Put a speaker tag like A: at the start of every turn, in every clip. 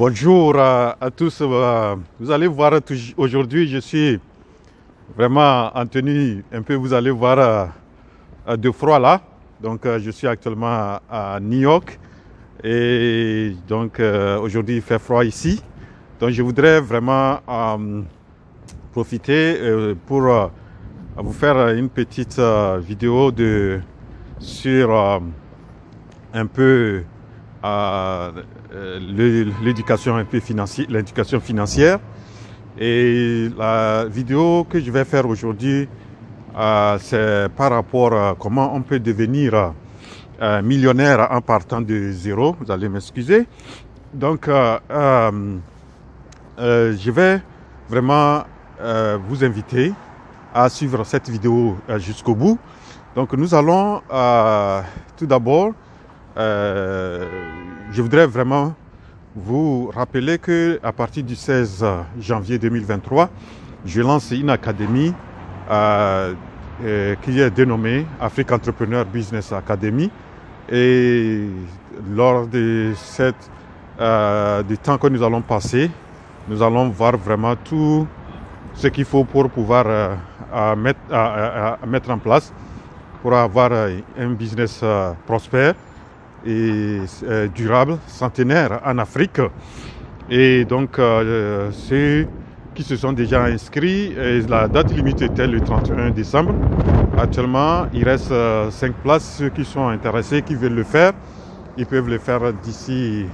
A: Bonjour à tous. Vous allez voir aujourd'hui, je suis vraiment en tenue un peu, vous allez voir, de froid là. Donc je suis actuellement à New York et donc aujourd'hui il fait froid ici. Donc je voudrais vraiment profiter pour vous faire une petite vidéo sur un peu l'éducation un peu financière, l'éducation financière. Et la vidéo que je vais faire aujourd'hui, c'est par rapport à comment on peut devenir millionnaire en partant de zéro. Vous allez m'excuser. Donc, je vais vraiment vous inviter à suivre cette vidéo jusqu'au bout. Donc, nous allons tout d'abord, je voudrais vraiment vous rappeler qu'à partir du 16 janvier 2023, je lance une académie qui est dénommée Afrique Entrepreneur Business Academy. Et lors de du temps que nous allons passer, nous allons voir vraiment tout ce qu'il faut pour pouvoir mettre en place pour avoir un business prospère et durable, centenaire en Afrique. Et donc ceux qui se sont déjà inscrits, et la date limite était le 31 décembre. Actuellement, il reste 5 places. Ceux qui sont intéressés, qui veulent le faire, ils peuvent le faire d'ici,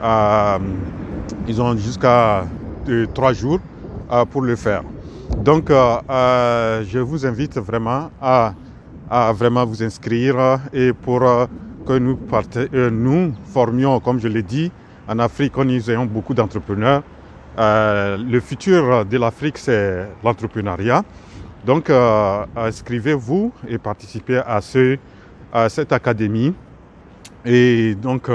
A: ils ont jusqu'à 3 jours pour le faire. Donc je vous invite vraiment à vraiment vous inscrire et pour que nous formions, comme je l'ai dit, en Afrique, nous ayons beaucoup d'entrepreneurs. Le futur de l'Afrique, c'est l'entrepreneuriat. Donc, inscrivez-vous et participez à cette académie. Et donc,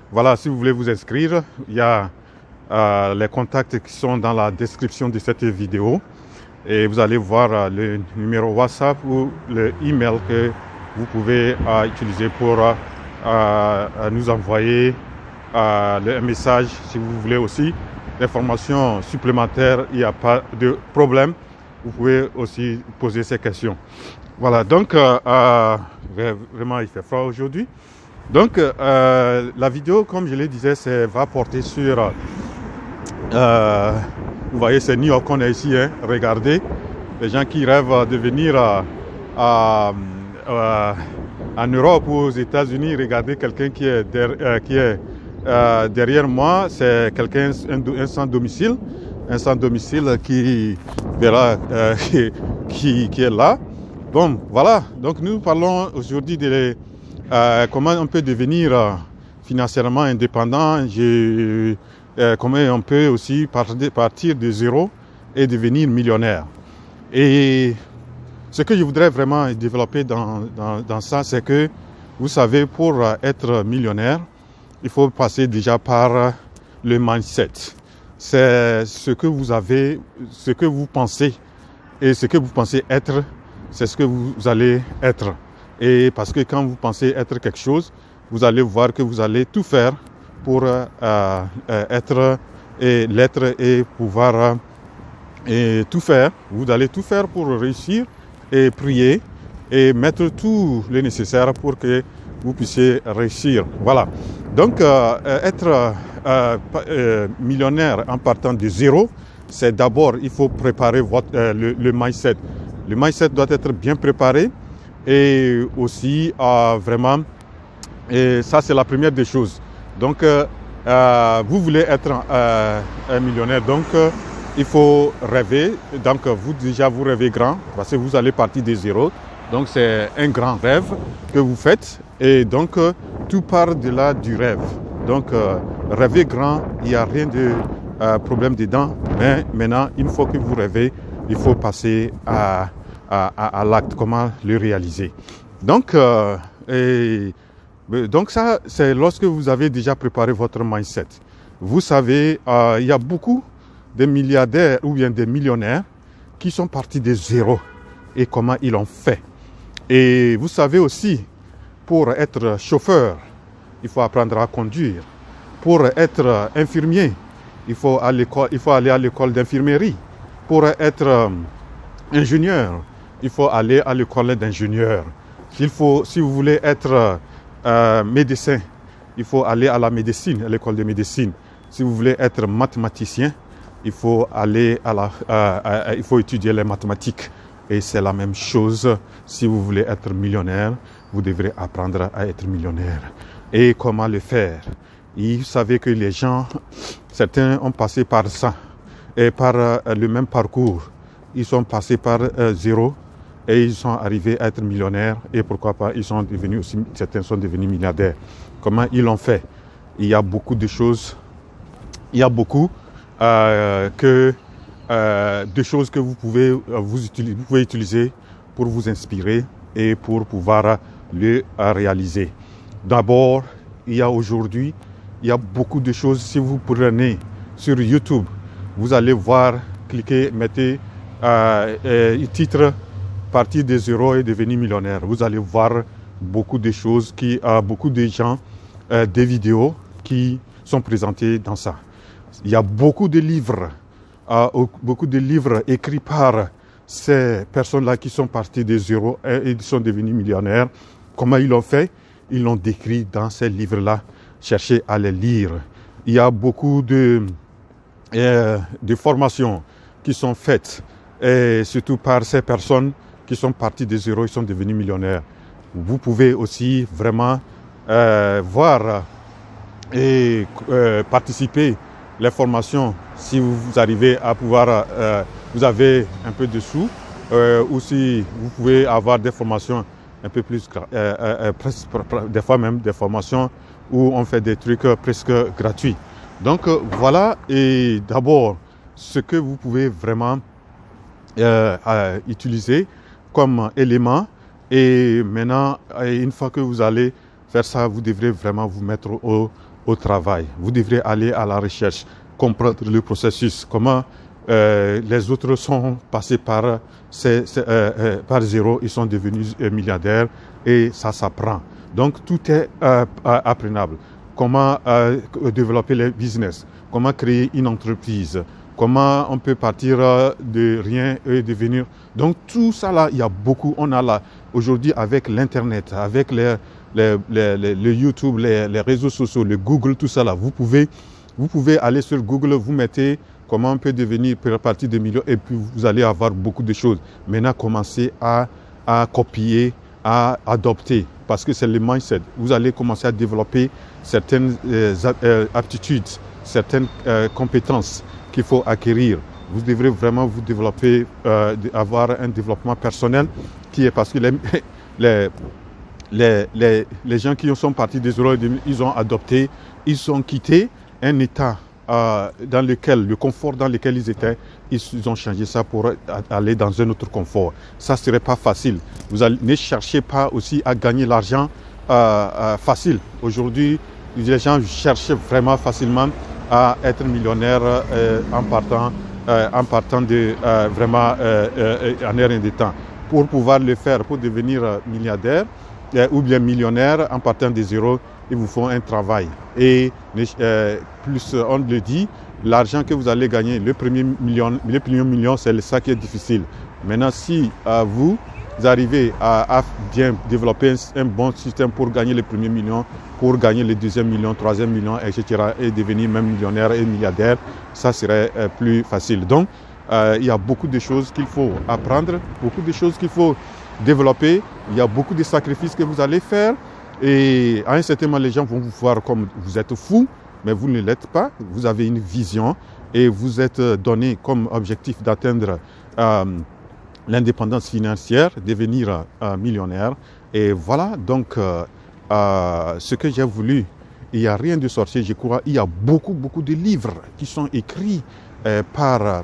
A: voilà, si vous voulez vous inscrire, il y a les contacts qui sont dans la description de cette vidéo. Et vous allez voir le numéro WhatsApp ou le email que vous pouvez utiliser pour nous envoyer un message si vous voulez aussi d'informations supplémentaires. Il n'y a pas de problème. Vous pouvez aussi poser ces questions. Voilà, donc vraiment il fait froid aujourd'hui. Donc la vidéo, comme je le disais, va porter sur vous voyez, c'est New York qu'on est ici, hein. Regardez, les gens qui rêvent de venir en Europe ou aux États-Unis. Regardez quelqu'un qui est derrière moi, c'est quelqu'un, un sans domicile qui verra, qui est là. Bon, voilà, donc nous parlons aujourd'hui de comment on peut devenir financièrement indépendant. Comment on peut aussi partir de zéro et devenir millionnaire. Et ce que je voudrais vraiment développer dans ça, c'est que, vous savez, pour être millionnaire, il faut passer déjà par le mindset. C'est ce que vous avez, ce que vous pensez et ce que vous pensez être, c'est ce que vous allez être. Et parce que quand vous pensez être quelque chose, vous allez voir que vous allez tout faire pour être et l'être et pouvoir tout faire. Vous allez tout faire pour réussir et prier et mettre tout le nécessaire pour que vous puissiez réussir. Voilà. Donc, être millionnaire en partant de zéro, c'est d'abord, il faut préparer le mindset. Le mindset doit être bien préparé et aussi vraiment, et ça c'est la première des choses. Donc, vous voulez être un millionnaire, donc il faut rêver. Donc, vous rêvez grand parce que vous allez partir de zéro. Donc, c'est un grand rêve que vous faites. Et donc, tout part de là du rêve. Donc, rêver grand, il n'y a rien de problème dedans. Mais maintenant, une fois que vous rêvez, il faut passer à l'acte, comment le réaliser. Donc, donc ça, c'est lorsque vous avez déjà préparé votre mindset. Vous savez, il y a beaucoup de milliardaires ou bien des millionnaires qui sont partis de zéro et comment ils l'ont fait. Et vous savez aussi, pour être chauffeur, il faut apprendre à conduire. Pour être infirmier, il faut aller à l'école d'infirmerie. Pour être ingénieur, il faut aller à l'école d'ingénieur. Si vous voulez être médecin, il faut aller à la médecine, à l'école de médecine. Si vous voulez être mathématicien, il faut il faut étudier les mathématiques. Et c'est la même chose. Si vous voulez être millionnaire, vous devrez apprendre à être millionnaire. Et comment le faire? Vous savez que les gens, certains ont passé par ça, et par le même parcours. Ils sont passés par zéro et ils sont arrivés à être millionnaires. Et pourquoi pas, certains sont devenus milliardaires. Comment ils l'ont fait? Il y a beaucoup de choses. Il y a beaucoup de choses que vous pouvez utiliser pour vous inspirer et pour pouvoir le réaliser. D'abord, il y a beaucoup de choses. Si vous prenez sur YouTube, vous allez voir, cliquez, mettez titre partir de zéro et devenir millionnaire. Vous allez voir beaucoup de choses, beaucoup de gens, des vidéos qui sont présentées dans ça. Il y a beaucoup de livres écrits par ces personnes-là qui sont parties de zéro et sont devenus millionnaires. Comment ils l'ont fait? Ils l'ont décrit dans ces livres-là. Cherchez à les lire. Il y a beaucoup de formations qui sont faites, et surtout par ces personnes qui sont parties de zéro et sont devenus millionnaires. Vous pouvez aussi vraiment voir et participer les formations si vous arrivez à pouvoir, vous avez un peu de sous, ou si vous pouvez avoir des formations un peu plus, des fois même des formations où on fait des trucs presque gratuits. Donc voilà, et d'abord, ce que vous pouvez vraiment utiliser comme élément. Et maintenant, une fois que vous allez faire ça, vous devrez vraiment vous mettre au travail. Vous devrez aller à la recherche, comprendre le processus, comment les autres sont passés par zéro, ils sont devenus milliardaires, et ça s'apprend. Donc tout est apprenable. Comment développer les business, comment créer une entreprise, comment on peut partir de rien et devenir. Donc tout ça là, il y a beaucoup. On a là aujourd'hui avec l'internet, avec le YouTube, les réseaux sociaux, le Google, tout ça là. Vous pouvez aller sur Google, vous mettez comment on peut devenir partie de millions, et puis vous allez avoir beaucoup de choses. Maintenant, commencez à copier, à adopter, parce que c'est le mindset. Vous allez commencer à développer certaines aptitudes, certaines compétences qu'il faut acquérir. Vous devrez vraiment vous développer, avoir un développement personnel qui est, parce que les gens qui sont partis des zéro, ils ont adopté, ils ont quitté un état dans lequel, le confort dans lequel ils étaient, ils ont changé ça pour aller dans un autre confort. Ça ne serait pas facile. Ne cherchez pas aussi à gagner l'argent facile. Aujourd'hui, les gens cherchent vraiment facilement à être millionnaire en partant de vraiment en rien de temps. Pour pouvoir le faire, pour devenir milliardaire ou bien millionnaire en partant de zéro, il vous faut un travail. Et plus on le dit, l'argent que vous allez gagner, le premier million, c'est ça qui est difficile. Maintenant, si vous arrivez à bien développer un bon système pour gagner le premier million, pour gagner le deuxième million, troisième million, etc., et devenir même millionnaire et milliardaire, ça serait plus facile. Donc, il y a beaucoup de choses qu'il faut apprendre, beaucoup de choses qu'il faut développer. Il y a beaucoup de sacrifices que vous allez faire. Et à un certain moment, les gens vont vous voir comme vous êtes fou, mais vous ne l'êtes pas. Vous avez une vision et vous êtes donné comme objectif d'atteindre l'indépendance financière, devenir millionnaire. Et voilà, donc, ce que j'ai voulu, il n'y a rien de sorcier, je crois. Il y a beaucoup de livres qui sont écrits par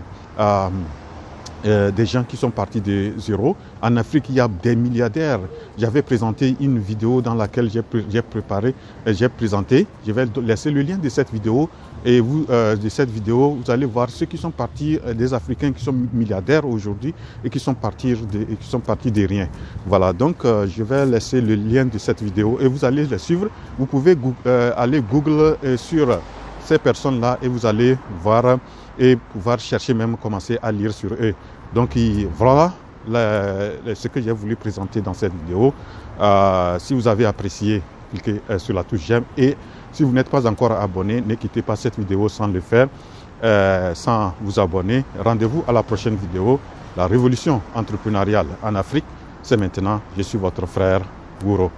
B: des gens qui sont partis de zéro. En Afrique, il y a des milliardaires. J'avais présenté une vidéo dans laquelle j'ai présenté. Je vais laisser le lien de cette vidéo. Et vous, vous allez voir ceux qui sont partis, des Africains qui sont milliardaires aujourd'hui et qui sont partis de rien. Voilà, donc je vais laisser le lien de cette vidéo et vous allez les suivre. Vous pouvez aller Google sur ces personnes-là et vous allez voir et pouvoir chercher, même commencer à lire sur eux. Donc voilà ce que j'ai voulu présenter dans cette vidéo. Si vous avez apprécié, cliquez sur la touche j'aime, et si vous n'êtes pas encore abonné, ne quittez pas cette vidéo sans le faire, sans vous abonner. Rendez-vous à la prochaine vidéo. La révolution entrepreneuriale en Afrique, c'est maintenant. Je suis votre frère Gouro.